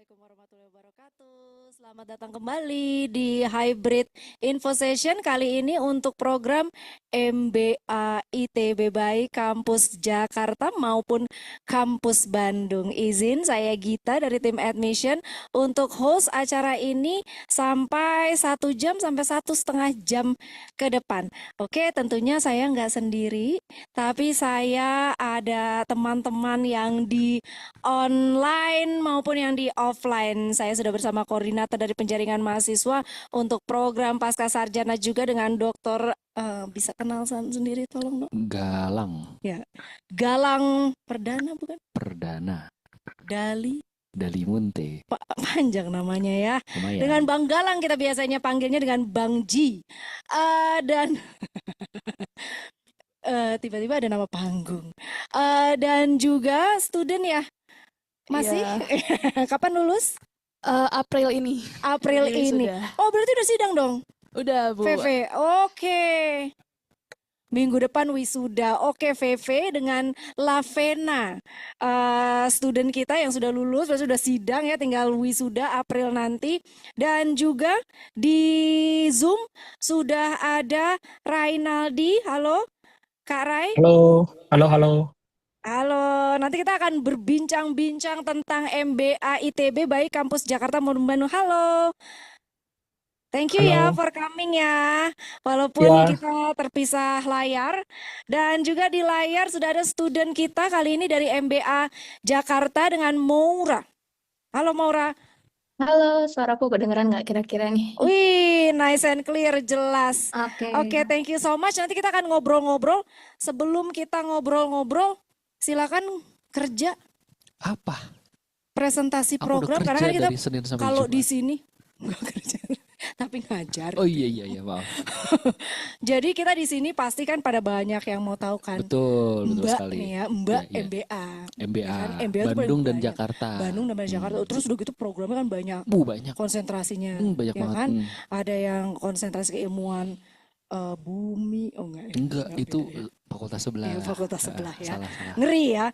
Assalamualaikum warahmatullahi wabarakatuh. Selamat datang kembali di Hybrid Info Session kali ini untuk program MBA ITB baik Kampus Jakarta maupun Kampus Bandung. Izin saya Gita dari tim admission untuk host acara ini sampai 1 jam sampai 1,5 jam ke depan. Oke, tentunya saya nggak sendiri, tapi saya ada teman-teman yang di online maupun yang di offline. Saya sudah bersama koordinator dari penjaringan mahasiswa untuk program pasca sarjana juga dengan Dokter bisa kenal sendiri tolong dong. Galang Ya, Galang Perdana bukan? Perdana Dalimunte. Munte. Panjang namanya ya. Lumayan. Dengan Bang Galang kita biasanya panggilnya dengan Bang Ji. Dan tiba-tiba ada nama panggung. Dan juga student ya. Masih? Iya. Kapan lulus? April ini. April ini. Sudah. Oh, berarti udah sidang dong? Udah, Bu. VV. Oke. Minggu depan wisuda. Oke, VV dengan Lavena. Student kita yang sudah lulus, berarti sudah sidang ya, tinggal wisuda April nanti. Dan juga di Zoom sudah ada Rainaldi. Halo, Kak Rai. Halo, halo. Halo, nanti kita akan berbincang-bincang tentang MBA ITB baik Kampus Jakarta maupun Bandung. Halo. Thank you ya Halo. for coming ya. Walaupun Ya. kita terpisah layar. Dan juga di layar sudah ada student kita kali ini dari MBA Jakarta dengan Maura. Halo Maura. Halo, suaraku kedengeran nggak kira-kira nih? Wih, nice and clear, jelas. Oke. Oke, thank you so much. Nanti kita akan ngobrol-ngobrol. Sebelum kita ngobrol-ngobrol, silakan kerja Apa? presentasi Aku udah program karena kerja kan kita dari Senin sampai kalau Jumat. di sini nggak kerja tapi ngajar. Oh iya maaf. Jadi kita di sini pasti kan pada banyak yang mau tahu kan. Betul Mbak sekali. nih ya, Mbak Iya. MBA. MBA, Ya kan? MBA tuh Bandung paling dan banyak. Jakarta. Bandung dan Jakarta. Terus udah gitu programnya kan banyak Banyak. konsentrasinya. Banyak Ya banget. kan? Ada yang konsentrasi keilmuan bumi. Oh Enggak, itu beda ya. fakultas sebelah. Iya, fakultas sebelah ya. Salah. Ngeri ya.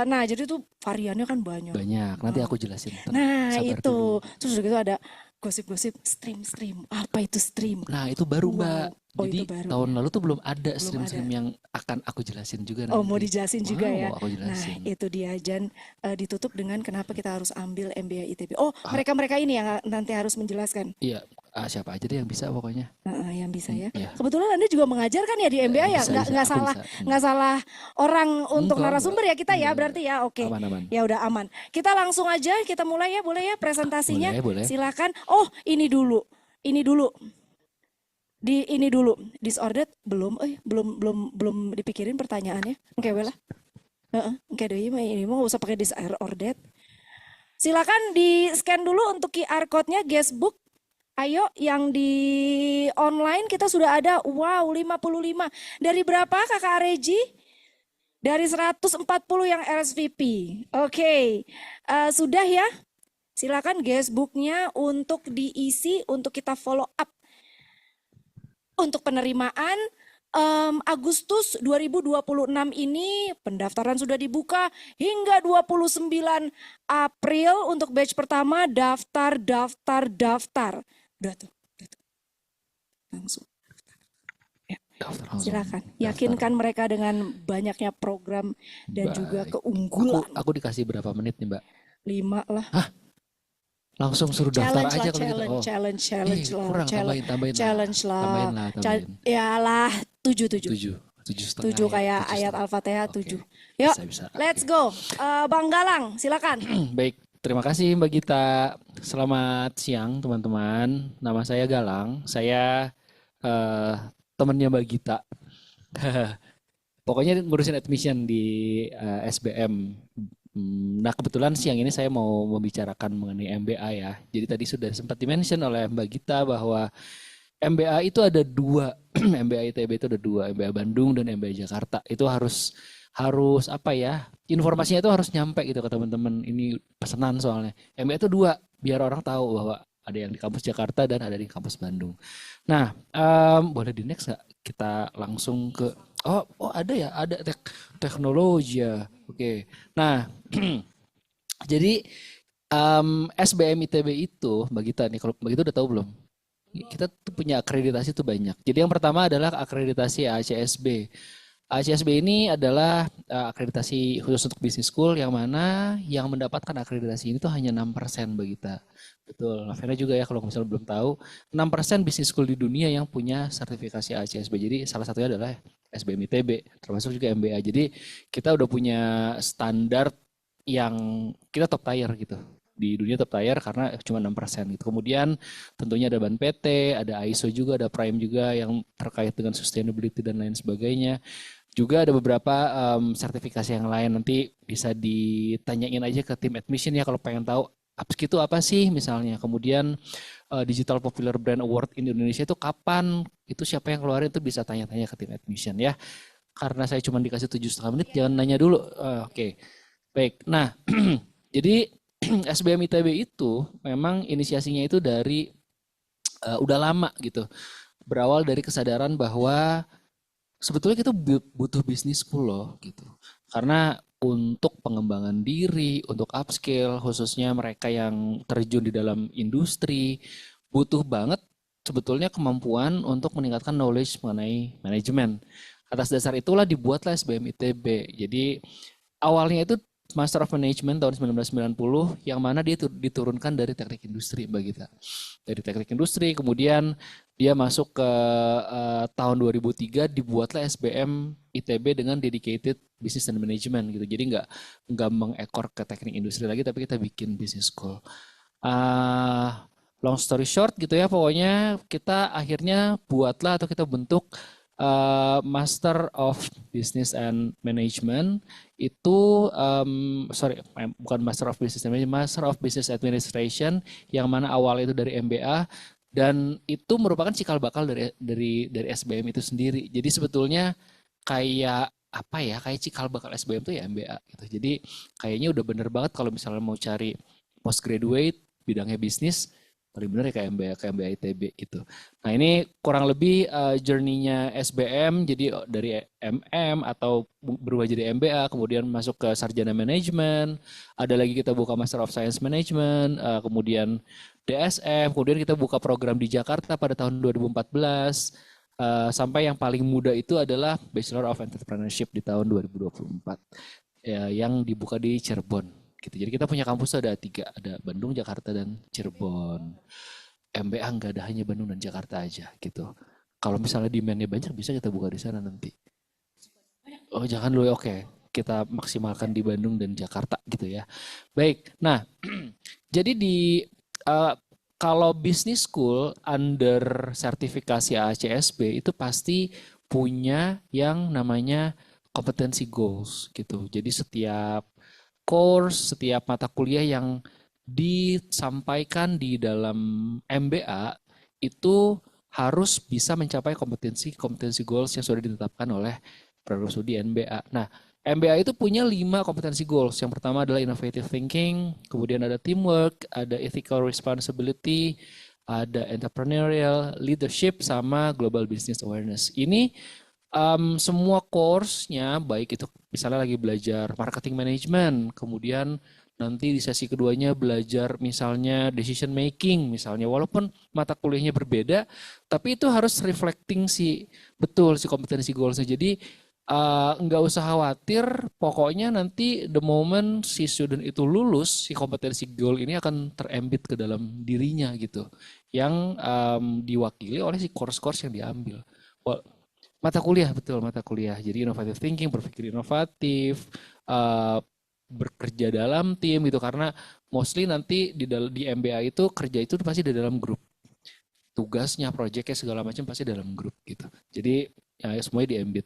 Nah, jadi tuh variannya kan banyak. Banyak. Nanti aku jelasin. Nah, Sabar itu. dulu. Terus udah gitu ada gosip-gosip stream. Apa itu stream? Nah, itu baru, Wow. Mbak. Oh, Jadi itu baru. tahun lalu tuh belum ada Belum stream-stream ada. yang akan aku jelasin juga Oh, nanti. mau dijelasin juga ya. Mau aku Nah, jelasin. itu dia Jan, ditutup dengan kenapa kita harus ambil MBA ITB. Oh, mereka-mereka ini yang nanti harus menjelaskan. Iya, siapa aja deh yang bisa pokoknya. Yang bisa ya. Iya. Kebetulan Anda juga mengajar kan ya di MBA ya? Bisa, Nggak aku salah, bisa. nggak salah orang untuk Enggak, narasumber ya kita ya Enggak. berarti ya. Oke. Aman. Ya udah aman. Kita langsung aja kita mulai ya, boleh ya presentasinya? Boleh. Silakan. Oh, ini dulu. Ini dulu. Disordered belum dipikirin pertanyaannya. Oke, lah. Oke deh, ini mau usah pakai disordered. Silakan di-scan dulu untuk QR code-nya guestbook. Ayo yang di online kita sudah ada. Wow, 55. Dari berapa Kakak Regi? Dari 140 yang RSVP. Oke. Sudah ya? Silakan guestbook-nya untuk diisi untuk kita follow up. Untuk penerimaan Agustus 2026 ini pendaftaran sudah dibuka hingga 29 April untuk batch pertama daftar. Udah tuh. Langsung. Ya, Daftar langsung. silakan. Yakinkan mereka dengan banyaknya program dan juga Baik. keunggulan. Aku dikasih berapa menit nih, Mbak? 5 lah. Langsung suruh daftar Challenge aja lah, kalau gitu. Oh. challenge Kurang, tambahin challenge lah. Tambahin lah. Ya lah, 7. 7,5 7 kayak ya, ayat 7,5. Al-Fatihah Oke. 7. Yuk, Bisa. let's go. Bang Galang, silakan. Baik, terima kasih Mbak Gita. Selamat siang teman-teman. Nama saya Galang. Saya temannya Mbak Gita. Pokoknya ngurusin admission di SBM. Nah, kebetulan siang ini saya mau membicarakan mengenai MBA ya. Jadi tadi sudah sempat dimention oleh Mbak Gita bahwa MBA itu ada 2. MBA ITB itu ada 2, MBA Bandung dan MBA Jakarta. Itu harus apa ya? Informasinya itu harus nyampe gitu ke teman-teman. Ini pesanan soalnya. MBA itu 2, biar orang tahu bahwa ada yang di kampus Jakarta dan ada di kampus Bandung. Nah, boleh di next nggak? Kita langsung ke ada ya, ada teknologi ya. Oke. Nah, jadi SBM ITB itu, Mbak Gita nih, kalau Mbak Gita udah tahu belum? Kita tuh punya akreditasi tuh banyak. Jadi yang pertama adalah akreditasi ACSB. ACSB ini adalah akreditasi khusus untuk business school yang mana yang mendapatkan akreditasi ini tuh hanya 6% Mbak Gita. Betul, Lavena juga ya kalau misalnya belum tahu, 6% business school di dunia yang punya sertifikasi ACSB. Jadi salah satunya adalah SBM ITB, termasuk juga MBA. Jadi kita udah punya standar yang kita top tier gitu. Di dunia top tier karena cuma 6% gitu. Kemudian tentunya ada BAN PT, ada ISO juga, ada Prime juga yang terkait dengan sustainability dan lain sebagainya. Juga ada beberapa sertifikasi yang lain, nanti bisa ditanyain aja ke tim admission ya kalau pengen tahu APSQ itu apa sih misalnya. Kemudian Digital Popular Brand Award in Indonesia itu kapan, itu siapa yang keluarin, itu bisa tanya-tanya ke tim admission ya. Karena saya cuma dikasih 7,5 menit, jangan nanya dulu. Oke. Baik, nah jadi SBM ITB itu memang inisiasinya itu dari udah lama gitu. Berawal dari kesadaran bahwa sebetulnya kita butuh bisnis school loh gitu. Karena untuk pengembangan diri, untuk upscale, khususnya mereka yang terjun di dalam industri, butuh banget sebetulnya kemampuan untuk meningkatkan knowledge mengenai manajemen. Atas dasar itulah dibuatlah SBM ITB. Jadi awalnya itu Master of Management tahun 1990 yang mana dia diturunkan dari teknik industri Mbak Gita. Dari teknik industri kemudian dia masuk ke tahun 2003 dibuatlah SBM ITB dengan dedicated business and management gitu. Jadi nggak mengekor ke teknik industri lagi tapi kita bikin business school. Long story short gitu ya, pokoknya kita akhirnya buatlah atau kita bentuk Master of Business and Management itu bukan Master of Business and Management, Master of Business Administration yang mana awal itu dari MBA dan itu merupakan cikal bakal dari SBM itu sendiri. Jadi sebetulnya kayak apa ya, kayak cikal bakal SBM itu ya MBA gitu. Jadi kayaknya udah bener banget kalau misalnya mau cari postgraduate bidangnya bisnis, paling bener ya kayak MBA ITB gitu. Nah ini kurang lebih journey-nya SBM, jadi dari MM atau berubah jadi MBA, kemudian masuk ke Sarjana Manajemen, ada lagi kita buka Master of Science Management, kemudian DSM, kemudian kita buka program di Jakarta pada tahun 2014, sampai yang paling muda itu adalah Bachelor of Entrepreneurship di tahun 2024, ya, yang dibuka di Cirebon. Gitu. Jadi kita punya kampus ada 3, ada Bandung, Jakarta, dan Cirebon. MBA nggak ada hanya Bandung dan Jakarta aja gitu. Kalau misalnya demand-nya banyak bisa kita buka di sana nanti. Oh jangan dulu, oke. Kita maksimalkan di Bandung dan Jakarta gitu ya. Baik, nah jadi kalau business school under sertifikasi ACSB itu pasti punya yang namanya kompetensi goals gitu. Jadi setiap course, setiap mata kuliah yang disampaikan di dalam MBA itu harus bisa mencapai kompetensi goals yang sudah ditetapkan oleh program studi MBA. Nah, MBA itu punya 5 kompetensi goals. Yang pertama adalah innovative thinking, kemudian ada teamwork, ada ethical responsibility, ada entrepreneurial leadership, sama global business awareness. Ini semua course-nya, baik itu misalnya lagi belajar marketing management, kemudian nanti di sesi keduanya belajar misalnya decision making, misalnya walaupun mata kuliahnya berbeda, tapi itu harus reflecting si kompetensi goals-nya. Jadi nggak usah khawatir, pokoknya nanti the moment si student itu lulus, si kompetensi goal ini akan terembed ke dalam dirinya gitu, yang diwakili oleh si course-course yang diambil. Mata kuliah, betul, mata kuliah. Jadi innovative thinking, berpikir inovatif, bekerja dalam tim gitu. Karena mostly nanti di MBA itu kerja itu pasti di dalam grup. Tugasnya, proyeknya segala macam pasti dalam grup gitu. Jadi ya semuanya di-embed.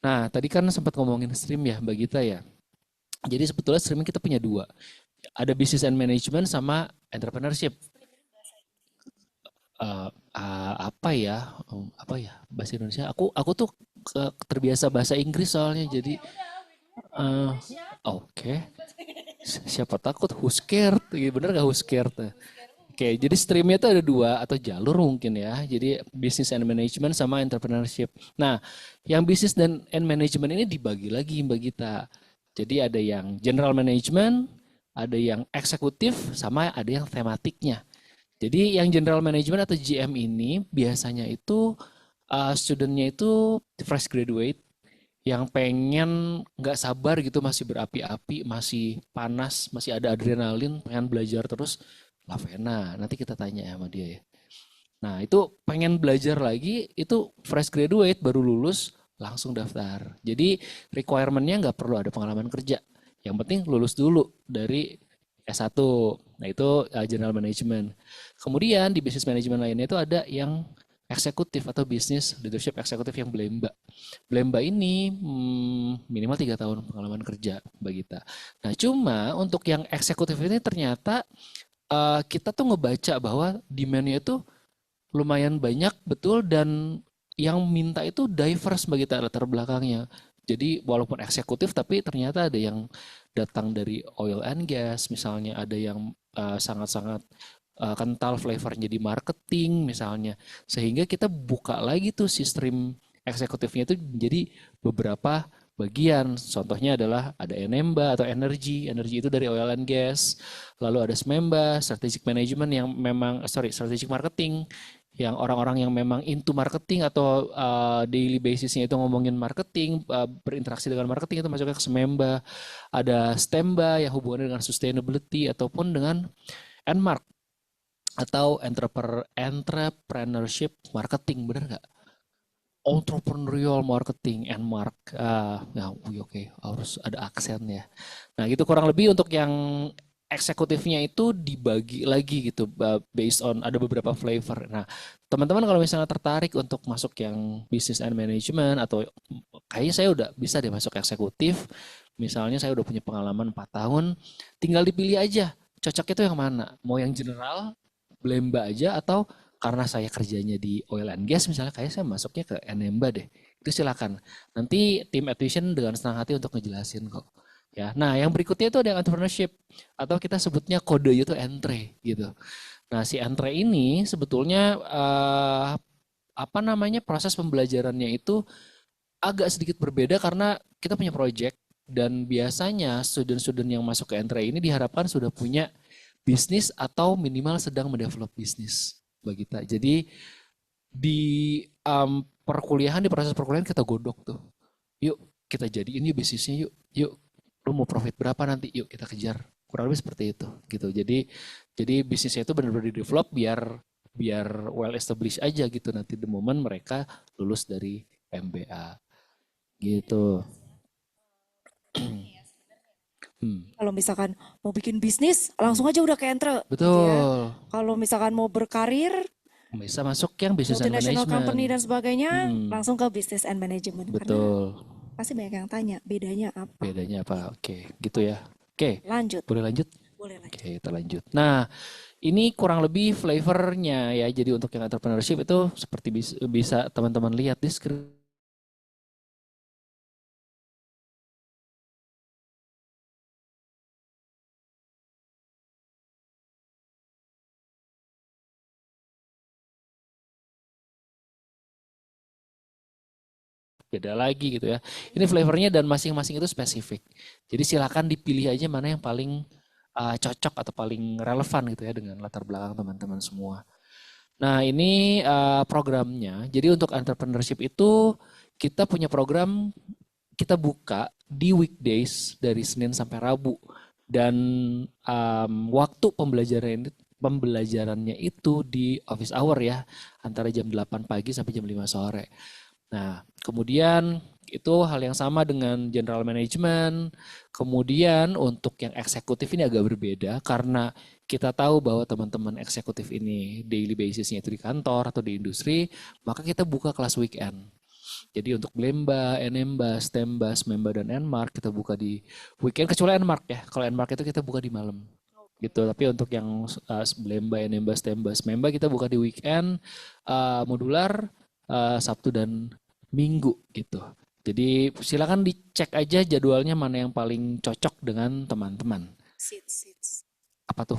Nah tadi kan sempat ngomongin stream ya Mbak Gita ya. Jadi sebetulnya streaming kita punya 2. Ada business and management sama entrepreneurship. Apa ya bahasa Indonesia, aku tuh terbiasa bahasa Inggris soalnya jadi oke. Siapa takut, who scared, bener gak who scared? Oke, jadi streamnya tuh ada 2 atau jalur mungkin ya, jadi business and management sama entrepreneurship. Nah yang business and management ini dibagi lagi Mbak Gita, jadi ada yang general management, ada yang eksekutif, sama ada yang tematiknya. Jadi yang general management atau GM ini biasanya itu studentnya itu fresh graduate yang pengen nggak sabar gitu, masih berapi-api, masih panas, masih ada adrenalin, pengen belajar terus. Lavena, nanti kita tanya sama dia ya. Nah itu pengen belajar lagi, itu fresh graduate baru lulus langsung daftar. Jadi requirementnya nggak perlu ada pengalaman kerja. Yang penting lulus dulu dari S1. Nah itu general management. Kemudian di business management lainnya itu ada yang eksekutif atau business leadership eksekutif yang Blemba. Blemba ini minimal 3 tahun pengalaman kerja Mbak Gita. Nah cuma untuk yang eksekutif ini ternyata kita tuh ngebaca bahwa demand-nya itu lumayan banyak betul, dan yang minta itu diverse Mbak Gita latar belakangnya. Jadi walaupun eksekutif tapi ternyata ada yang datang dari oil and gas, misalnya ada yang sangat-sangat kental flavornya di marketing misalnya. Sehingga kita buka lagi tuh sistem eksekutifnya itu menjadi beberapa bagian. Contohnya adalah ada Enemba atau energy. Energy itu dari oil and gas. Lalu ada Smemba, strategic management yang memang strategic marketing yang orang-orang yang memang into marketing atau daily basisnya itu ngomongin marketing, berinteraksi dengan marketing, itu masuknya ke Smemba. Ada Stemba yang hubungannya dengan sustainability ataupun dengan Enmark atau entrepreneurship marketing, bener nggak? Entrepreneurial marketing and mark. Ya, oke, harus ada aksen ya. Nah, gitu kurang lebih untuk yang eksekutifnya itu dibagi lagi gitu based on ada beberapa flavor. Nah, teman-teman kalau misalnya tertarik untuk masuk yang business and management atau kayaknya saya udah bisa deh masuk eksekutif, misalnya saya udah punya pengalaman 4 tahun, tinggal dipilih aja cocok itu yang mana. Mau yang general, Blemba aja, atau karena saya kerjanya di oil and gas misalnya, kayak saya masuknya ke Enemba deh. Itu silakan. Nanti tim admission dengan senang hati untuk ngejelasin kok. Ya, nah yang berikutnya itu ada yang entrepreneurship atau kita sebutnya kode itu entre gitu. Nah si entre ini sebetulnya apa namanya proses pembelajarannya itu agak sedikit berbeda karena kita punya project dan biasanya student-student yang masuk ke entre ini diharapkan sudah punya bisnis atau minimal sedang mendevelop bisnis Mbak Gita. Jadi di perkuliahan, di proses perkuliahan kita godok tuh. Yuk kita jadiin yuk bisnisnya yuk. Yuk lu mau profit berapa nanti, yuk kita kejar. Kurang lebih seperti itu gitu. Jadi bisnisnya itu benar-benar di develop biar well established aja gitu nanti the moment mereka lulus dari MBA gitu. Kalau misalkan mau bikin bisnis, langsung aja udah ke Entre gitu ya. Betul. Kalau misalkan mau berkarir, Bisa masuk yang business and multinational company dan management. sebagainya, langsung ke business and management. Karena Betul. pasti banyak yang tanya, bedanya apa? Bedanya apa? Oke, gitu ya. Oke, Lanjut, boleh lanjut? boleh lanjut. Oke, kita lanjut. Nah, ini kurang lebih flavornya ya. Jadi untuk yang entrepreneurship itu seperti bisa teman-teman lihat di screen. Beda lagi gitu ya. Ini flavornya dan masing-masing itu spesifik. Jadi silakan dipilih aja mana yang paling cocok atau paling relevan gitu ya dengan latar belakang teman-teman semua. Nah ini programnya. Jadi untuk entrepreneurship itu kita punya program, kita buka di weekdays dari Senin sampai Rabu. Dan waktu pembelajarannya itu di office hour ya, antara jam 8 pagi sampai jam 5 sore. Nah, kemudian itu hal yang sama dengan general management. Kemudian untuk yang eksekutif ini agak berbeda karena kita tahu bahwa teman-teman eksekutif ini daily basisnya itu di kantor atau di industri, maka kita buka kelas weekend. Jadi untuk Blemba, Enemba, Stemba, Smemba, dan Enmark kita buka di weekend, kecuali Enmark ya. Kalau Enmark itu kita buka di malam. Gitu. Tapi untuk yang Blemba, Enemba, Stemba, Smemba kita buka di weekend, modular, Sabtu dan Minggu gitu. Jadi silakan dicek aja jadwalnya mana yang paling cocok dengan teman-teman. Seats. Apa tuh?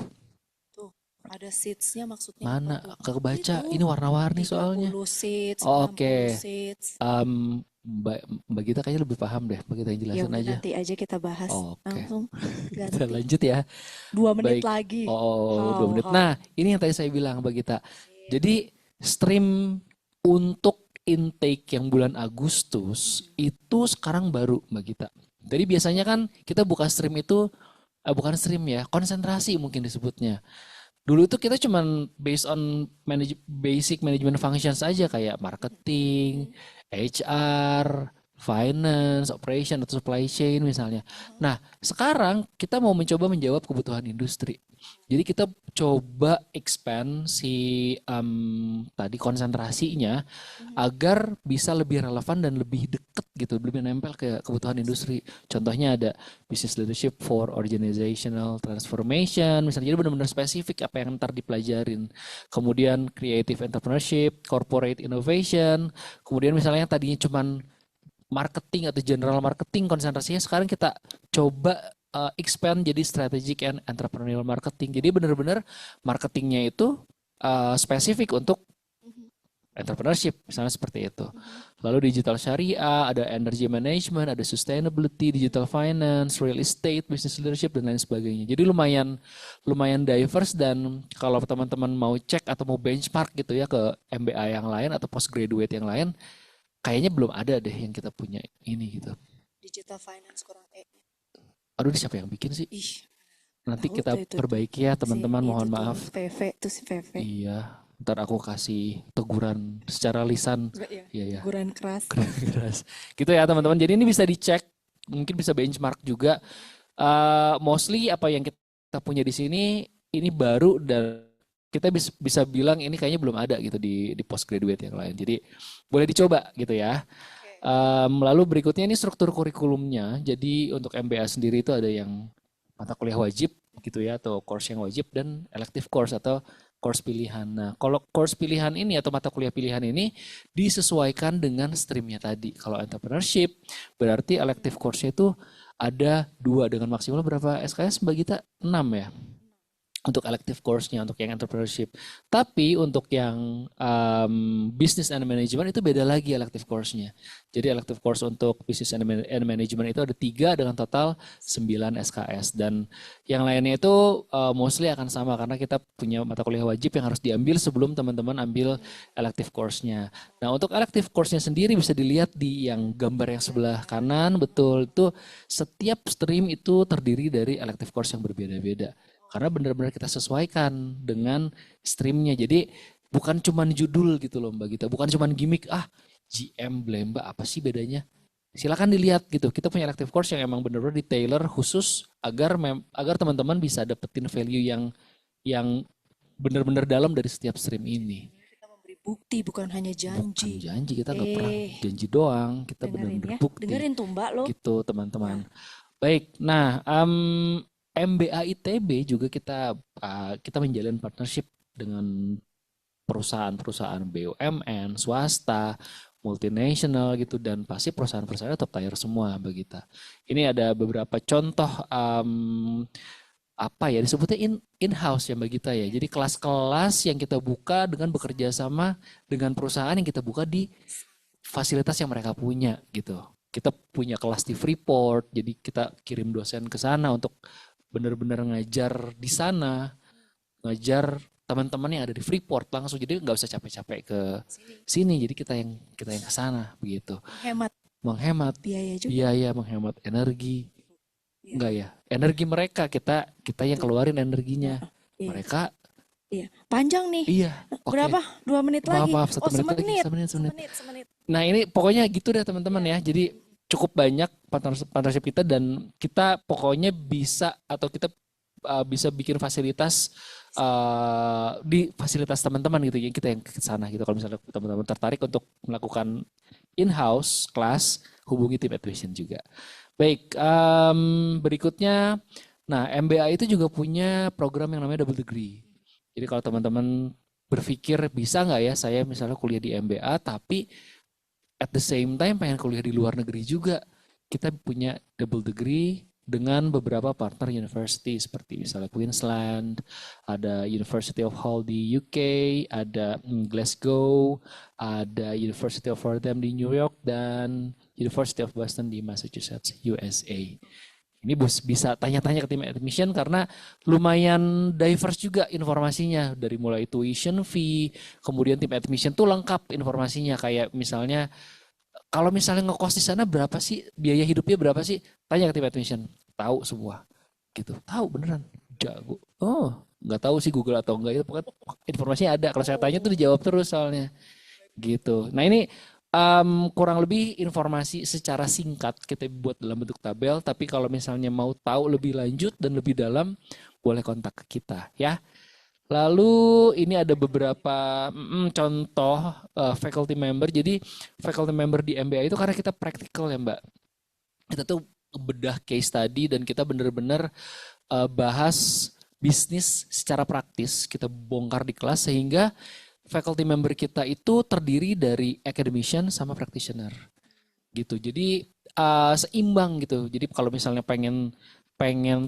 Tuh, ada seatsnya maksudnya Mana? apa tuh? Kagak baca. Itu, Ini warna-warni soalnya. 30 seats, Oh, 60 oke. seats. Mbak Gita kayaknya lebih paham deh. Mbak Gita yang Ya jelasin udah aja. nanti aja kita bahas. Oke, Langsung kita ganti. lanjut ya. 2 menit Baik. lagi. Oh, 2 menit. How. Nah, ini yang tadi saya bilang, Mbak Gita. Jadi stream untuk intake yang bulan Agustus itu sekarang baru, Mbak Gita. Jadi biasanya kan kita buka stream itu, bukan stream ya, konsentrasi mungkin disebutnya. Dulu itu kita cuman based on basic management functions aja kayak marketing, HR, finance, operation atau supply chain misalnya. Nah, sekarang kita mau mencoba menjawab kebutuhan industri. Jadi kita coba expand si tadi konsentrasinya agar bisa lebih relevan dan lebih deket gitu, lebih nempel ke kebutuhan industri. Contohnya ada business leadership for organizational transformation, misalnya jadi benar-benar spesifik apa yang ntar dipelajarin. Kemudian creative entrepreneurship, corporate innovation, kemudian misalnya yang tadinya cuman marketing atau general marketing konsentrasinya sekarang kita coba expand jadi strategic and entrepreneurial marketing. Jadi benar-benar marketingnya itu spesifik untuk entrepreneurship, misalnya seperti itu. Lalu digital syariah, ada energy management, ada sustainability, digital finance, real estate, business leadership dan lain sebagainya. Jadi lumayan diverse dan kalau teman-teman mau cek atau mau benchmark gitu ya ke MBA yang lain atau postgraduate yang lain, kayaknya belum ada deh yang kita punya ini gitu. Digital finance kurang E. Aduh, ini siapa yang bikin sih? Ih, Nanti tahu kita tuh itu. perbaiki ya Si teman-teman, itu mohon tuh maaf. VV tuh si VV. Iya, ntar aku kasih teguran secara lisan. Enggak ya? Iya ya. Teguran keras. Keras. Gitu ya teman-teman. Jadi ini bisa dicek, mungkin bisa benchmark juga. Mostly apa yang kita punya di sini ini baru dan kita bisa bilang ini kayaknya belum ada gitu di postgraduate yang lain. Jadi boleh dicoba gitu ya. Lalu berikutnya ini struktur kurikulumnya. Jadi untuk MBA sendiri itu ada yang mata kuliah wajib gitu ya atau course yang wajib dan elective course atau course pilihan. Nah, kalau course pilihan ini atau mata kuliah pilihan ini disesuaikan dengan streamnya tadi. Kalau entrepreneurship berarti elective course-nya itu ada 2 dengan maksimal berapa SKS Mbak Gita? 6 ya. Untuk elective course-nya, untuk yang entrepreneurship. Tapi untuk yang business and management itu beda lagi elective course-nya. Jadi elective course untuk business and management itu ada 3 dengan total 9 SKS. Dan yang lainnya itu mostly akan sama karena kita punya mata kuliah wajib yang harus diambil sebelum teman-teman ambil elective course-nya. Nah, untuk elective course-nya sendiri bisa dilihat di yang gambar yang sebelah kanan, betul. Itu setiap stream itu terdiri dari elective course yang berbeda-beda. Karena benar-benar kita sesuaikan dengan streamnya. Jadi bukan cuman judul gitu loh Mbak Gita. Bukan cuman gimmick, GM Blemba apa sih bedanya? Silakan dilihat gitu. Kita punya elective course yang emang benar-benar di tailor khusus agar teman-teman bisa dapetin value yang benar-benar dalam dari setiap stream ini. Kita memberi bukti bukan hanya Bukan janji. janji, kita nggak pernah janji doang. Kita Dengerin benar-benar ya. bukti. Dengerin tuh Mbak lo. Gitu teman-teman. Baik, nah MBA ITB juga kita menjalin partnership dengan perusahaan-perusahaan BUMN, swasta, multinasional gitu dan pasti perusahaan-perusahaan top tier semua Mbak Gita. Ini ada beberapa contoh apa ya disebutnya in-house ya Mbak Gita ya. Jadi kelas-kelas yang kita buka dengan bekerja sama dengan perusahaan yang kita buka di fasilitas yang mereka punya gitu. Kita punya kelas di Freeport, jadi kita kirim dosen ke sana untuk benar-benar ngajar di sana, ngajar teman-teman yang ada di Freeport langsung. Jadi nggak usah capek-capek ke sini. Jadi kita yang ke sana begitu. Menghemat biaya juga. Biaya, menghemat energi. Enggak ya. Energi mereka kita yang keluarin energinya. Iya. Mereka Panjang nih. iya. Oke. Berapa? 2 menit lagi. Maaf, 1 menit lagi. Semenit. Nah ini pokoknya gitu deh teman-teman ya. Jadi cukup banyak partnership kita dan kita pokoknya bisa atau kita bisa bikin fasilitas di fasilitas teman-teman gitu ya kita yang ke sana gitu. Kalau misalnya teman-teman tertarik untuk melakukan in-house class, hubungi tim admission juga. Baik, berikutnya, nah MBA itu juga punya program yang namanya double degree. Jadi kalau teman-teman berpikir bisa nggak ya saya misalnya kuliah di MBA tapi at the same time pengen kuliah di luar negeri juga. Kita punya double degree dengan beberapa partner university seperti misalnya Queensland, ada University of Hull di UK, ada Glasgow, ada University of Fordham di New York, dan University of Boston di Massachusetts, USA. Ini bisa tanya-tanya ke tim admission karena lumayan diverse juga informasinya, dari mulai tuition fee, kemudian tim admission tuh lengkap informasinya, kayak misalnya kalau misalnya ngekos di sana berapa sih, biaya hidupnya berapa sih, tanya ke tim admission, tahu semua gitu, tahu beneran, jago. Oh, nggak tahu sih Google atau enggak, itu pokoknya informasinya ada, kalau saya tanya tuh dijawab terus soalnya gitu. Nah ini kurang lebih informasi secara singkat kita buat dalam bentuk tabel, tapi kalau misalnya mau tahu lebih lanjut dan lebih dalam, boleh kontak ke kita ya. Lalu ini ada beberapa contoh faculty member. Jadi faculty member di MBA itu karena kita praktikal ya Mbak. Kita tuh bedah case study dan kita benar-benar bahas bisnis secara praktis. Kita bongkar di kelas sehingga faculty member kita itu terdiri dari academician sama practitioner gitu. Jadi seimbang gitu. Jadi kalau misalnya pengen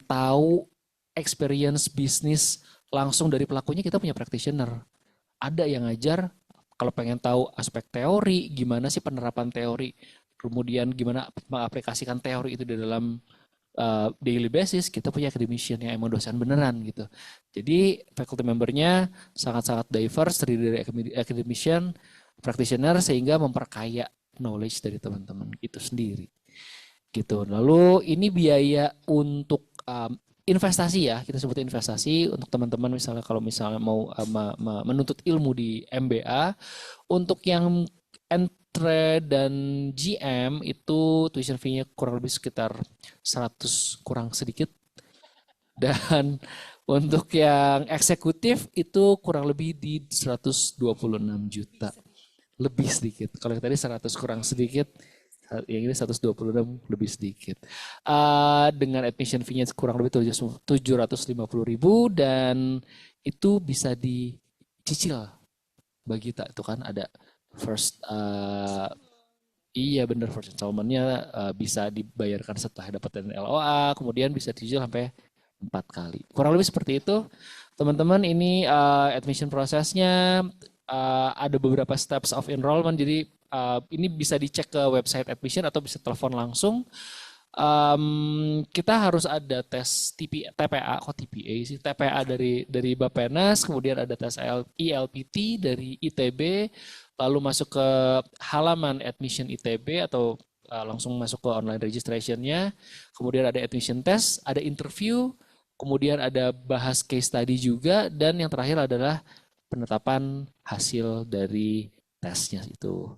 tahu experience bisnis langsung dari pelakunya, kita punya practitioner. Ada yang ngajar, kalau pengen tahu aspek teori, gimana sih penerapan teori, kemudian gimana mengaplikasikan teori itu di dalam daily basis, kita punya academician yang emang dosen beneran gitu. Jadi faculty membernya sangat-sangat diverse, terdiri dari academician, practitioner, sehingga memperkaya knowledge dari teman-teman itu sendiri. Gitu. Lalu ini biaya untuk investasi ya, kita sebut investasi untuk teman-teman misalnya kalau misalnya mau menuntut ilmu di MBA. Untuk yang entre dan GM itu tuition fee-nya kurang lebih sekitar 100 kurang sedikit. Dan untuk yang eksekutif itu kurang lebih di 126 juta. Lebih sedikit. Kalau yang tadi 100 kurang sedikit, yang ini 126 lebih sedikit. Dengan admission fee-nya kurang lebih 750.000 dan itu bisa dicicil bagi kita itu kan ada first iya bener first installment-nya bisa dibayarkan setelah dapat LOA, kemudian bisa dicicil sampai 4 kali. Kurang lebih seperti itu. Teman-teman ini admission prosesnya ada beberapa steps of enrollment, jadi ini bisa dicek ke website admission atau bisa telepon langsung. Kita harus ada tes TPA, kok TPA sih? TPA dari Bappenas, kemudian ada tes ILPT dari ITB, lalu masuk ke halaman admission ITB atau langsung masuk ke online registration-nya. Kemudian ada admission test, ada interview, kemudian ada bahas case study juga, dan yang terakhir adalah penetapan hasil dari tesnya itu.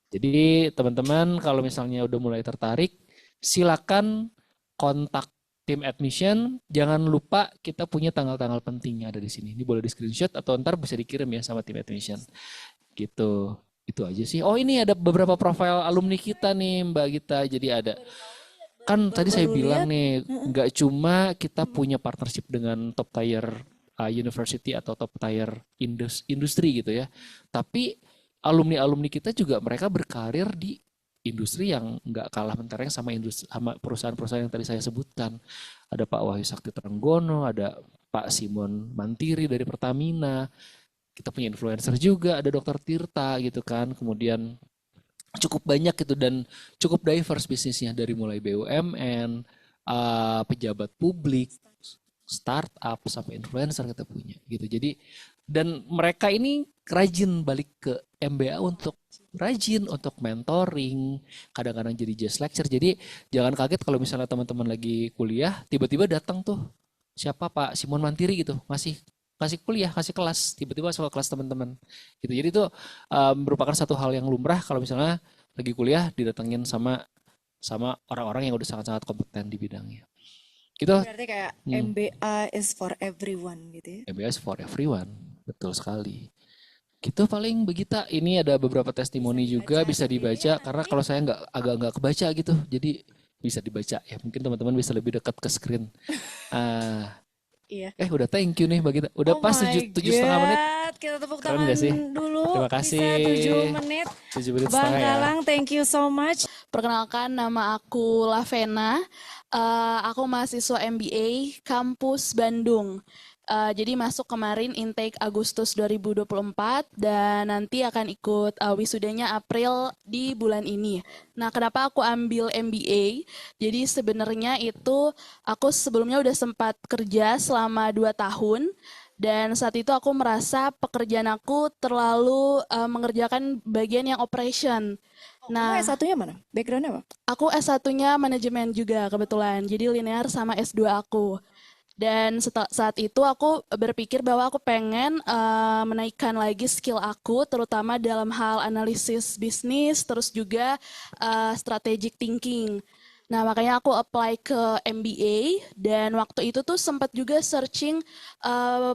Jadi teman-teman kalau misalnya udah mulai tertarik, silakan kontak tim admission. Jangan lupa kita punya tanggal-tanggal pentingnya ada di sini. Ini boleh di screenshot atau ntar bisa dikirim ya sama tim admission. Gitu. Itu aja sih. Oh ini ada beberapa profil alumni kita nih Mbak Gita. Jadi ada. Kan tadi saya bilang nih, nggak cuma kita punya partnership dengan top tier university atau top tier industri gitu ya. Tapi alumni-alumni kita juga mereka berkarir di industri yang nggak kalah mentereng sama perusahaan-perusahaan yang tadi saya sebutkan. Ada Pak Wahyu Sakti Trenggono, ada Pak Simon Mantiri dari Pertamina. Kita punya influencer juga, ada Dr. Tirta gitu kan. Kemudian cukup banyak gitu dan cukup diverse bisnisnya dari mulai BUMN, pejabat publik, startup sampai influencer kita punya gitu. Jadi dan mereka ini rajin balik ke MBA untuk mentoring, kadang-kadang jadi guest lecture. Jadi jangan kaget kalau misalnya teman-teman lagi kuliah tiba-tiba datang tuh siapa Pak Simon Mantiri gitu, masih kuliah, kasih kelas, tiba-tiba soal kelas teman-teman gitu. Jadi itu merupakan satu hal yang lumrah kalau misalnya lagi kuliah didatengin sama orang-orang yang udah sangat-sangat kompeten di bidangnya. Gitu. Berarti kayak MBA is for everyone gitu ya. MBA is for everyone. Betul sekali. Gitu paling Begita. Ini ada beberapa testimoni juga bisa dibaca karena kalau saya agak nggak kebaca gitu. Jadi bisa dibaca ya. Mungkin teman-teman bisa lebih dekat ke screen. Iya. Udah thank you nih Mbak Gita. Udah pas 7,5 menit. Kita tepuk Keren tangan gak sih? dulu. Terima kasih. Bisa 7 menit. 7 menit Bang setengah ya. Galang, thank you so much. Perkenalkan nama aku Lavena. Aku mahasiswa MBA kampus Bandung. Jadi masuk kemarin intake Agustus 2024 dan nanti akan ikut wisudanya April di bulan ini. Nah, kenapa aku ambil MBA? Jadi sebenarnya itu aku sebelumnya udah sempat kerja selama 2 tahun dan saat itu aku merasa pekerjaan aku terlalu mengerjakan bagian yang operation. Kamu Nah, S1-nya mana? Background-nya apa? aku S1-nya manajemen juga kebetulan, jadi linear sama S2 aku. Dan saat itu aku berpikir bahwa aku pengen menaikkan lagi skill aku, terutama dalam hal analisis bisnis, terus juga strategic thinking. Nah, makanya aku apply ke MBA, dan waktu itu tuh sempat juga searching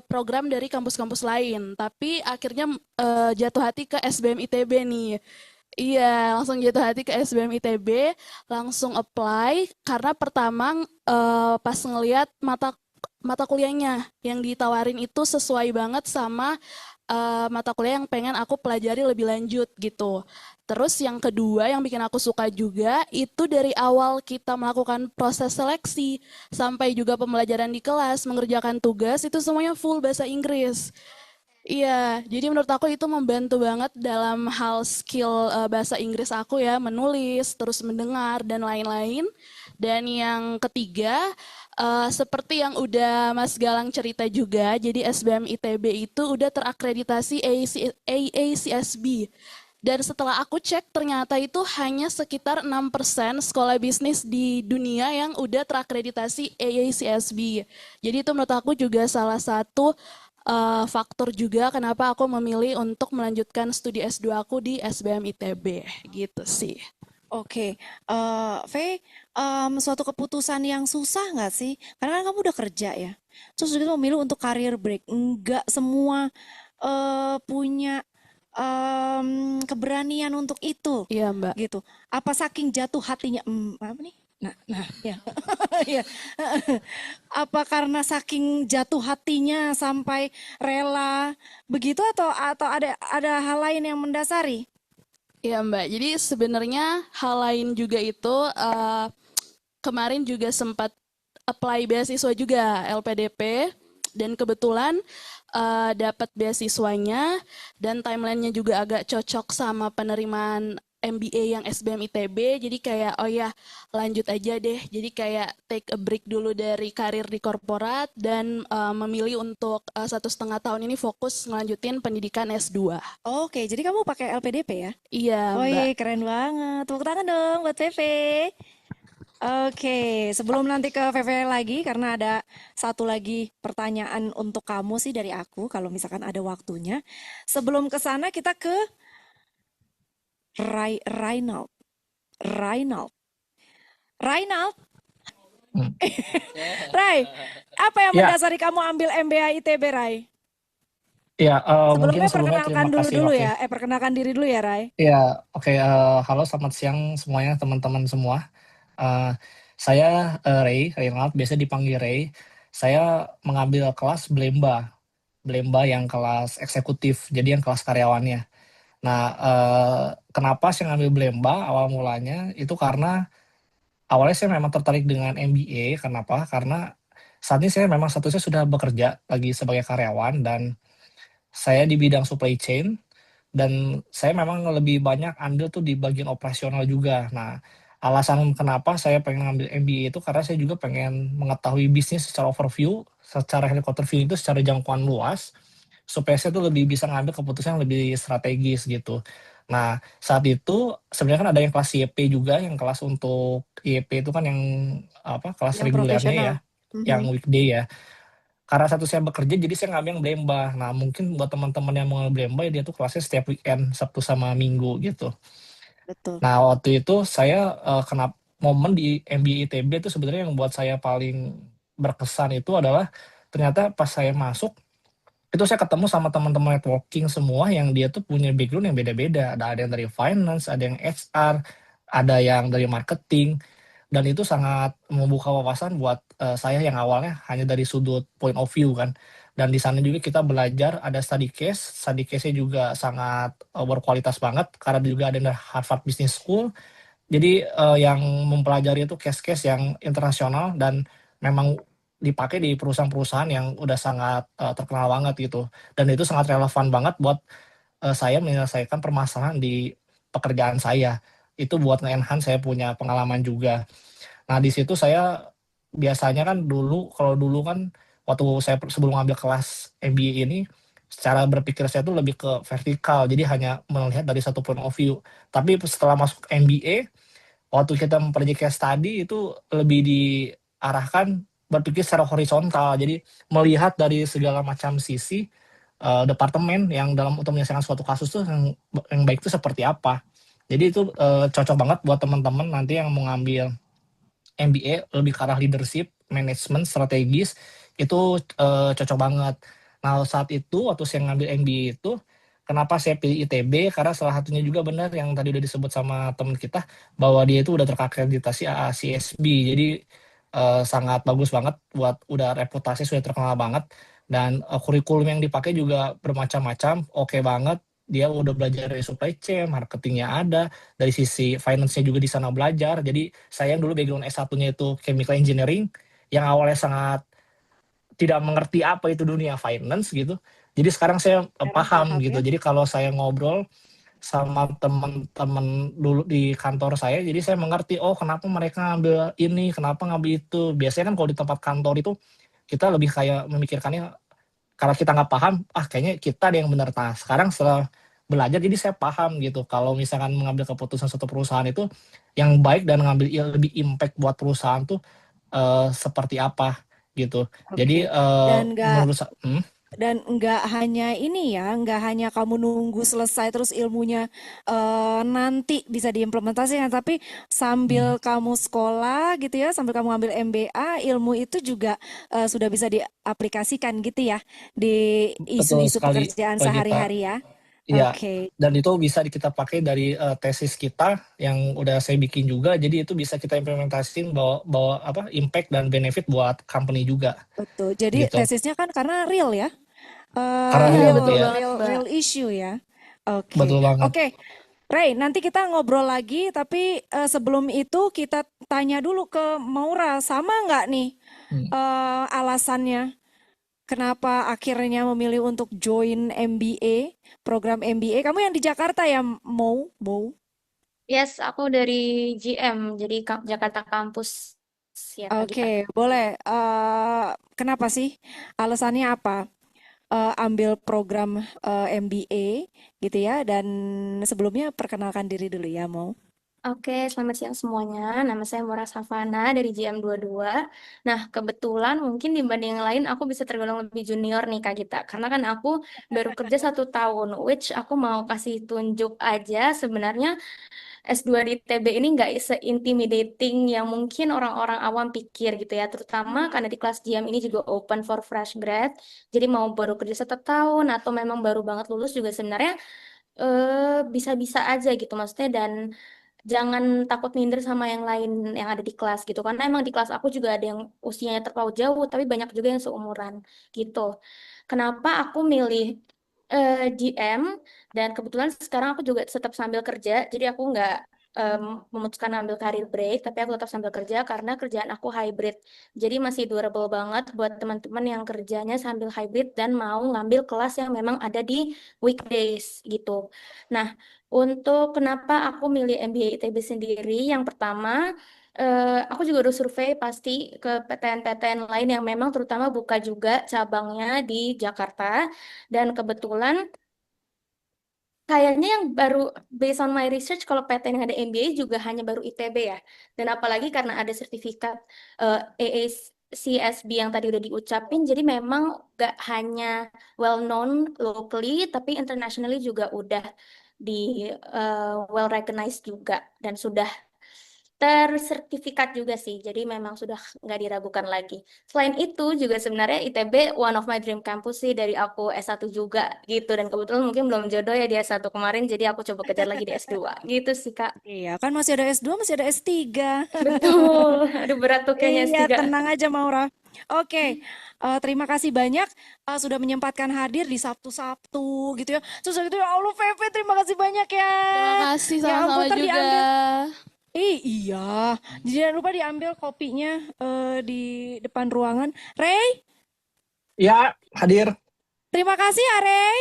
program dari kampus-kampus lain, tapi akhirnya jatuh hati ke SBM ITB nih. Iya, langsung jatuh hati ke SBM ITB, langsung apply karena pertama pas ngelihat mata mata kuliahnya yang ditawarin itu sesuai banget sama mata kuliah yang pengen aku pelajari lebih lanjut gitu. Terus yang kedua yang bikin aku suka juga itu dari awal kita melakukan proses seleksi sampai juga pembelajaran di kelas, mengerjakan tugas itu semuanya full bahasa Inggris. Iya, jadi menurut aku itu membantu banget dalam hal skill bahasa Inggris aku ya, menulis, terus mendengar, dan lain-lain. Dan yang ketiga, seperti yang udah Mas Galang cerita juga, jadi SBM ITB itu udah terakreditasi AACSB. Dan setelah aku cek, ternyata itu hanya sekitar 6% sekolah bisnis di dunia yang udah terakreditasi AACSB. Jadi itu menurut aku juga salah satu faktor juga kenapa aku memilih untuk melanjutkan studi S2 aku di SBM ITB gitu sih. Oke, V, suatu keputusan yang susah nggak sih? Karena kan kamu udah kerja ya. Terus juga memilih untuk career break. Nggak semua punya keberanian untuk itu, Iya, Mbak. gitu. Apa saking jatuh hatinya? Apa nih? Nah, ya. Ya. Apa karena saking jatuh hatinya sampai rela begitu atau ada hal lain yang mendasari? Iya, Mbak. Jadi sebenarnya hal lain juga itu kemarin juga sempat apply beasiswa juga LPDP dan kebetulan dapat beasiswanya dan timelinenya juga agak cocok sama penerimaan MBA yang SBM ITB, jadi kayak oh ya lanjut aja deh, jadi kayak take a break dulu dari karir di korporat dan memilih untuk 1,5 tahun ini fokus ngelanjutin pendidikan S2. Oke, jadi kamu pakai LPDP ya? Iya, Oh Mbak. iya, keren banget. Tepuk tangan dong buat Veve. Oke, sebelum nanti ke Veve lagi, karena ada satu lagi pertanyaan untuk kamu sih dari aku, kalau misalkan ada waktunya. Sebelum ke sana kita ke Reinald. Reinald. Reinald, Hmm. Rai, apa yang Ya, mendasari kamu ambil MBA ITB, Rai? ya, mungkin Sebelumnya sebelumnya perkenalkan terima dulu kasih dulu Loke. ya, perkenalkan diri dulu ya, Rai. Ya, oke, halo selamat siang semuanya teman-teman semua. Eh, saya Ray, Reynald, biasa dipanggil Ray. Saya mengambil kelas Blemba, Blemba yang kelas eksekutif, jadi yang kelas karyawannya. Nah, kenapa saya ngambil Blemba awal mulanya itu karena awalnya saya memang tertarik dengan MBA. Kenapa? Karena saat ini saya memang statusnya sudah bekerja lagi sebagai karyawan dan saya di bidang supply chain. Dan saya memang lebih banyak andil tuh di bagian operasional juga. Nah, alasan kenapa saya pengen ngambil MBA itu karena saya juga pengen mengetahui bisnis secara overview, secara helikopter view itu secara jangkauan luas, supaya saya tuh lebih bisa ngambil keputusan yang lebih strategis gitu. Nah, saat itu sebenarnya kan ada yang kelas YP juga, yang kelas untuk YP itu kan yang apa kelas Yang regulernya ya, profesional. yang Mhm, weekday ya. Karena satu saya bekerja, jadi saya ngambil yang Blemba. Nah, mungkin buat teman-teman yang mau Blemba, dia tuh kelasnya setiap weekend, Sabtu sama Minggu gitu. betul. Nah, waktu itu saya kena momen di MBA ITB itu sebenarnya yang buat saya paling berkesan itu adalah ternyata pas saya masuk, itu saya ketemu sama teman-teman networking semua yang dia tuh punya background yang beda-beda. Ada yang dari finance, ada yang HR, ada yang dari marketing, dan itu sangat membuka wawasan buat saya yang awalnya hanya dari sudut point of view kan. Dan di sana juga kita belajar ada study case-nya juga sangat berkualitas banget karena juga ada dari Harvard Business School Jadi yang mempelajari itu case-case yang internasional dan memang dipakai di perusahaan-perusahaan yang udah sangat terkenal banget gitu. Dan itu sangat relevan banget buat saya menyelesaikan permasalahan di pekerjaan saya. Itu buat nge-enhance saya punya pengalaman juga. Nah, di situ saya biasanya kan kalau dulu kan waktu saya sebelum ngambil kelas MBA ini, secara berpikir saya tuh lebih ke vertikal, jadi hanya melihat dari satu point of view. Tapi setelah masuk MBA, waktu kita mempelajari case study itu lebih diarahkan berpikir secara horizontal, jadi melihat dari segala macam sisi departemen yang dalam untuk menyelesaikan suatu kasus tuh yang baik itu seperti apa. Jadi itu cocok banget buat teman-teman nanti yang mau ngambil MBA lebih ke arah leadership, management, strategis, itu cocok banget. Nah, saat itu waktu saya ngambil MBA itu, kenapa saya pilih ITB? Karena salah satunya juga benar yang tadi udah disebut sama teman kita, bahwa dia itu udah terakreditasi AACSB. Jadi sangat bagus banget buat udah reputasi sudah terkenal banget. Dan kurikulum yang dipakai juga bermacam-macam, oke banget. Dia udah belajar dari supply chain, marketingnya ada, dari sisi finance-nya juga di sana belajar. Jadi saya yang dulu background S1-nya itu chemical engineering, yang awalnya sangat tidak mengerti apa itu dunia finance gitu. Jadi sekarang saya Sekarang paham paham gitu. ya. Jadi kalau saya ngobrol sama teman-teman dulu di kantor saya, jadi saya mengerti, oh kenapa mereka ngambil ini, kenapa ngambil itu. Biasanya kan kalau di tempat kantor itu kita lebih kayak memikirkannya karena kita nggak paham, kayaknya kita ada yang benar. Nah, sekarang setelah belajar, jadi saya paham gitu. Kalau misalkan mengambil keputusan suatu perusahaan itu yang baik dan ngambil lebih impact buat perusahaan tuh seperti apa gitu. Jadi Oke. Dan nggak menurut saya, nggak hanya ini ya, nggak hanya kamu nunggu selesai terus ilmunya nanti bisa diimplementasikan, tapi sambil kamu sekolah gitu ya, sambil kamu ambil MBA, ilmu itu juga sudah bisa diaplikasikan gitu ya di betul isu-isu sekali pekerjaan kita. sehari-hari ya. Iya, Oke. dan itu bisa kita pakai dari tesis kita yang udah saya bikin juga. Jadi itu bisa kita implementasiin bawa bawa apa impact dan benefit buat company juga Betul. Jadi gitu. tesisnya kan karena real ya. Karena Iya, real betul ya, banget, Mbak. Real issue ya. Oke. betul banget. Oke. Ray, nanti kita ngobrol lagi, tapi sebelum itu kita tanya dulu ke Maura, sama nggak nih Hmm. alasannya kenapa akhirnya memilih untuk join MBA, program MBA? Kamu yang di Jakarta ya, Mau? Yes, aku dari GM, jadi Jakarta Kampus ya Kak Gita. Oke, boleh. Kenapa sih? Alasannya apa? Ambil program MBA gitu ya, dan sebelumnya perkenalkan diri dulu ya, Mau. Oke, selamat siang semuanya. Nama saya Mora Savana dari GM22. Nah, kebetulan mungkin dibanding yang lain aku bisa tergolong lebih junior nih Kak Gita. Karena kan aku baru kerja 1 tahun, which aku mau kasih tunjuk aja sebenarnya S2 di ITB ini nggak se-intimidating yang mungkin orang-orang awam pikir gitu ya. Terutama karena di kelas GM ini juga open for fresh grad. Jadi mau baru kerja 1 tahun atau memang baru banget lulus juga sebenarnya bisa-bisa aja gitu maksudnya. Dan jangan takut minder sama yang lain yang ada di kelas gitu. Karena emang di kelas aku juga ada yang usianya terpaut jauh, tapi banyak juga yang seumuran gitu. Kenapa aku milih GM, dan kebetulan sekarang aku juga tetap sambil kerja, jadi aku nggak memutuskan ambil karir break, tapi aku tetap sambil kerja karena kerjaan aku hybrid. Jadi masih durable banget buat teman-teman yang kerjanya sambil hybrid dan mau ngambil kelas yang memang ada di weekdays gitu. Nah, untuk kenapa aku milih MBA ITB sendiri, yang pertama, aku juga udah survei pasti ke PTN-PTN lain yang memang terutama buka juga cabangnya di Jakarta. Dan kebetulan kayaknya yang baru based on my research kalau PTN yang ada MBA juga hanya baru ITB ya. Dan apalagi karena ada sertifikat AACSB yang tadi udah diucapin, jadi memang gak hanya well known locally, tapi internationally juga udah di well recognized juga dan sudah tersertifikat juga sih. Jadi memang sudah nggak diragukan lagi. Selain itu juga sebenarnya ITB one of my dream campus sih dari aku S1 juga gitu. Dan kebetulan mungkin belum jodoh ya di S1 kemarin. Jadi aku coba kejar lagi di S2. Gitu sih Kak. Iya, kan masih ada S2, masih ada S3. Betul. Aduh berat tuh kayaknya Iya, S3. tenang aja Maura. Oke, terima kasih banyak sudah menyempatkan hadir di Sabtu-Sabtu gitu ya. Terus gitu ya Allah, Feve, terima kasih banyak ya. Terima kasih Ya ampun, sama-sama ntar juga. diambil Iya, jangan lupa diambil kopinya di depan ruangan. Ray, Ya, hadir. terima kasih ya Ray.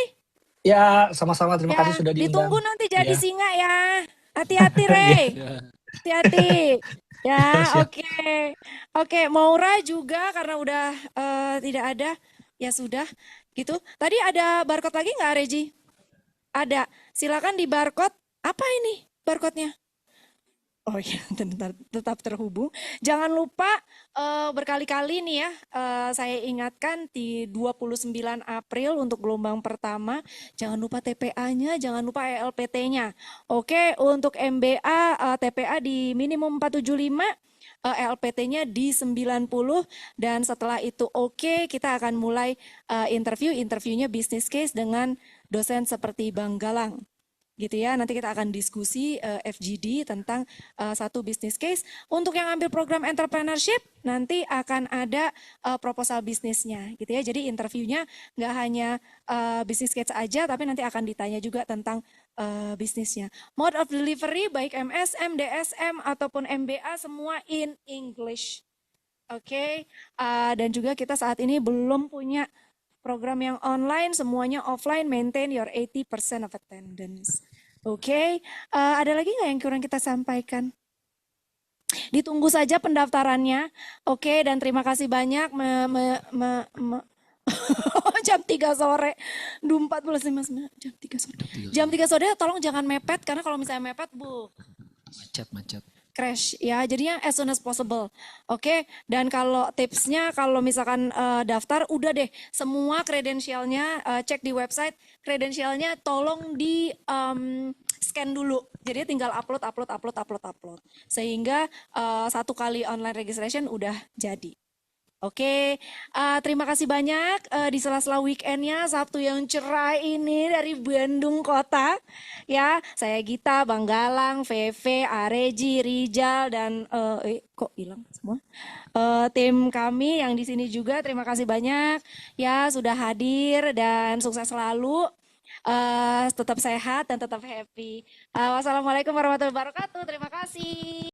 Ya, sama-sama. Terima kasih Ya, sudah ditunggu diundang. nanti jadi Ya, singa ya. Hati-hati ya, Ray, Ya. hati-hati. ya, Ya, siap. oke. Oke, Maura juga karena udah tidak ada. Ya sudah, gitu. Tadi ada barcode lagi nggak, Reji? Ada. Silakan di barcode. Apa ini barcode-nya? Oh iya, tetap terhubung. Jangan lupa berkali-kali nih ya, saya ingatkan di 29 April untuk gelombang pertama, jangan lupa TPA-nya, jangan lupa ELPT-nya. Oke, untuk MBA, TPA di minimum 475, ELPT-nya di 90, dan setelah itu oke, kita akan mulai interviewnya business case dengan dosen seperti Bang Galang. Gitu ya, nanti kita akan diskusi FGD tentang satu business case. Untuk yang ambil program entrepreneurship, nanti akan ada proposal bisnisnya gitu ya. Jadi interviewnya nggak hanya business case aja, tapi nanti akan ditanya juga tentang bisnisnya. Mode of delivery baik MSM, DSM, ataupun MBA semua in English. Oke, dan juga kita saat ini belum punya program yang online, semuanya offline, maintain your 80% of attendance. Oke, ada lagi nggak yang kurang kita sampaikan? Ditunggu saja pendaftarannya. Oke, dan terima kasih banyak. Jam 3 sore, 14.59, jam 3 sore. Jam 3 sore tolong jangan mepet, karena kalau misalnya mepet, Macet. crash ya, jadinya as soon as possible. Oke, dan kalau tipsnya kalau misalkan daftar udah deh semua kredensialnya cek di website, kredensialnya tolong di scan dulu. Jadi tinggal upload sehingga satu kali online registration udah jadi. Oke, terima kasih banyak di sela-sela weekendnya Sabtu yang cerah ini dari Bandung Kota. Ya, saya Gita, Bang Galang, Veve, Areji, Rijal, dan kok hilang semua? Tim kami yang di sini juga terima kasih banyak ya sudah hadir dan sukses selalu. Tetap sehat dan tetap happy. Wassalamualaikum warahmatullahi wabarakatuh. Terima kasih.